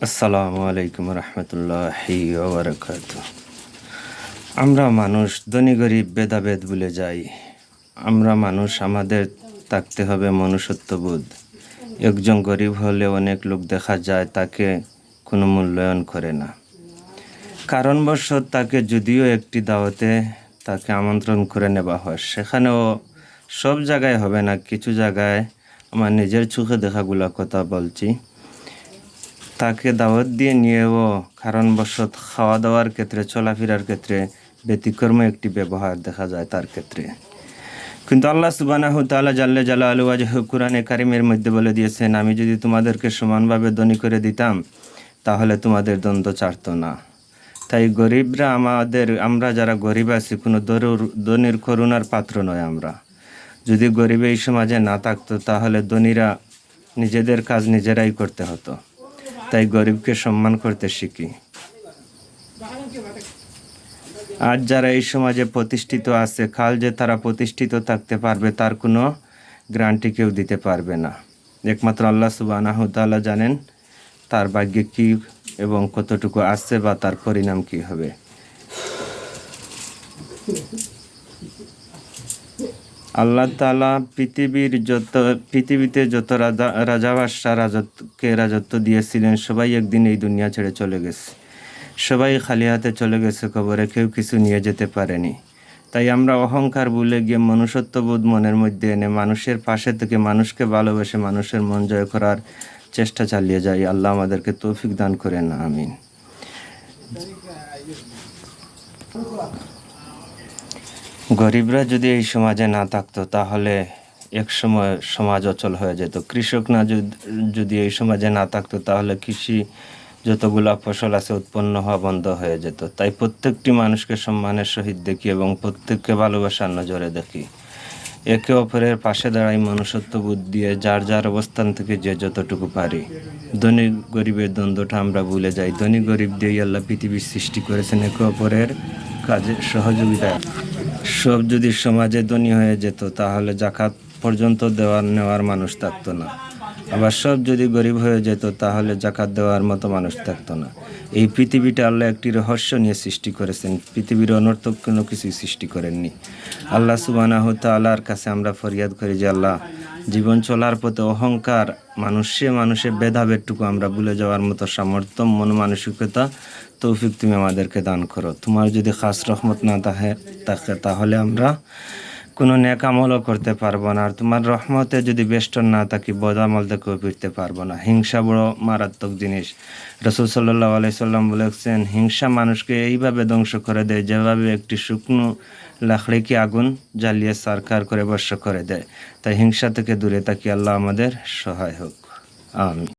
আসসালামু আলাইকুম রহমতুল্লাহি ওয়া বারাকাতুহু। আমরা মানুষ ধনী গরিব ভেদাভেদ ভুলে যাই। আমরা মানুষ, আমাদের থাকতে হবে মনুষ্যত্ববোধ। একজন গরিব হলে অনেক লোক দেখা যায় তাকে কোনো মূল্যায়ন করে না। কারণবশত তাকে যদিও একটি দাওয়াতে তাকে আমন্ত্রণ করে নেওয়া হয়, সেখানেও সব জায়গায় হবে না, কিছু জায়গায় আমার নিজের চোখে দেখাগুলো কথা বলছি, তাকে দাওয়াত দিয়ে নিয়েও কারণবশত খাওয়া দাওয়ার ক্ষেত্রে, চলাফেরার ক্ষেত্রে ব্যতিক্রম একটি ব্যবহার দেখা যায় তার ক্ষেত্রে। কিন্তু আল্লাহ সুবহানাহু তাআলা জাল্লে জালালুহু ওয়াজহু কুরআনে কারিমের মধ্যে বলে দিয়েছেন, আমি যদি তোমাদেরকে সমানভাবে ধনী করে দিতাম তাহলে তোমাদের দ্বন্দ্ব ছাড়ত না। তাই গরিবরা আমরা যারা গরিব আছি কোনো ধনীর করুণার পাত্র নয়। আমরা যদি গরিব এই সমাজে না থাকতো তাহলে ধনীরা নিজেদের কাজ নিজেরাই করতে হতো। তাই গরিবকে সম্মান করতে শিখি। আজ যারা এই সমাজে প্রতিষ্ঠিত আছে, কাল যে তারা প্রতিষ্ঠিত থাকতে পারবে তার কোনো গ্যারান্টি কেউ দিতে পারবে না। একমাত্র আল্লাহ সুবহানাহু তাআলা জানেন তার ভাগ্যে কি এবং কতটুকু আসছে বা তার পরিণাম কি হবে। আল্লাহ তাআলা পৃথিবীতে যত রাজা বাদশাহ রাজত্ব দিয়েছিলেন, সবাই একদিন এই দুনিয়া ছেড়ে চলে গেছে। সবাই খালি হাতে চলে গেছে কবরে, কেউ কিছু নিয়ে যেতে পারেনি। তাই আমরা অহংকার ভুলে গিয়ে মনুষ্যত্ববোধ মনের মধ্যে এনে মানুষের পাশে থেকে মানুষকে ভালোবেসে মানুষের মন জয় করার চেষ্টা চালিয়ে যাই। আল্লাহ আমাদেরকে তৌফিক দান করেন, আমিন। গরিবরা যদি এই সমাজে না থাকতো তাহলে এক সময় সমাজ অচল হয়ে যেত। কৃষক যদি এই সমাজে না থাকতো তাহলে কৃষি যতগুলো ফসল আছে উৎপন্ন হওয়া বন্ধ হয়ে যেত। তাই প্রত্যেকটি মানুষকে সম্মানের সহিত দেখি এবং প্রত্যেককে ভালোবাসার নজরে দেখি। একে অপরের পাশে দাঁড়াই মনুষ্যত্ববোধ দিয়ে, যার যার অবস্থান থেকে যে যতটুকু পারি। ধনী গরিবের দ্বন্দ্বটা আমরা ভুলে যাই। ধনী গরিব দিয়েই আল্লাহ পৃথিবীর সৃষ্টি করেছেন, একে অপরের কাজে সহযোগিতা। সব যদি সমাজে ধনী হয়ে যেত তাহলে যাকাত পর্যন্ত নেওয়ার মানুষ থাকতো না। আবার সব যদি গরিব হয়ে যেত তাহলে যাকাত দেওয়ার মতো মানুষ থাকতো না। এই পৃথিবীটা আল্লাহ একটি রহস্য নিয়ে সৃষ্টি করেছেন, পৃথিবীর অনর্থক কোনো কিছুই সৃষ্টি করেননি। আল্লাহ সুবহানাহু তাআলার কাছে আমরা ফরিয়াদ করি যে আল্লাহ, জীবন চলার পথে অহংকার, মানুষে ভেদাভেদটুকু আমরা ভুলে যাওয়ার মতো সামর্থ্য, মন মানসিকতা, তৌফিক তুমি আমাদেরকে দান করো। তোমার যদি খাস রহমত না থাকে তাহলে আমরা কোনো নেক আমলও করতে পারবো না। আর তোমার রহমতে যদি বেষ্টন না থাকি, বদ আমল থেকেও ফিরতে পারবো না। হিংসা বড় মারাত্মক জিনিস। রাসূল সাল্লাল্লাহু আলাইহি সাল্লাম বলেছেন, হিংসা মানুষকে এইভাবে ধ্বংস করে দেয় যেভাবে একটি শুকনো লাকড়িকে আগুন জ্বালিয়ে ছারখার করে ভস্ম করে দেয়। তাই হিংসা থেকে দূরে থাকি। আল্লাহ আমাদের সহায় হোক, আমিন।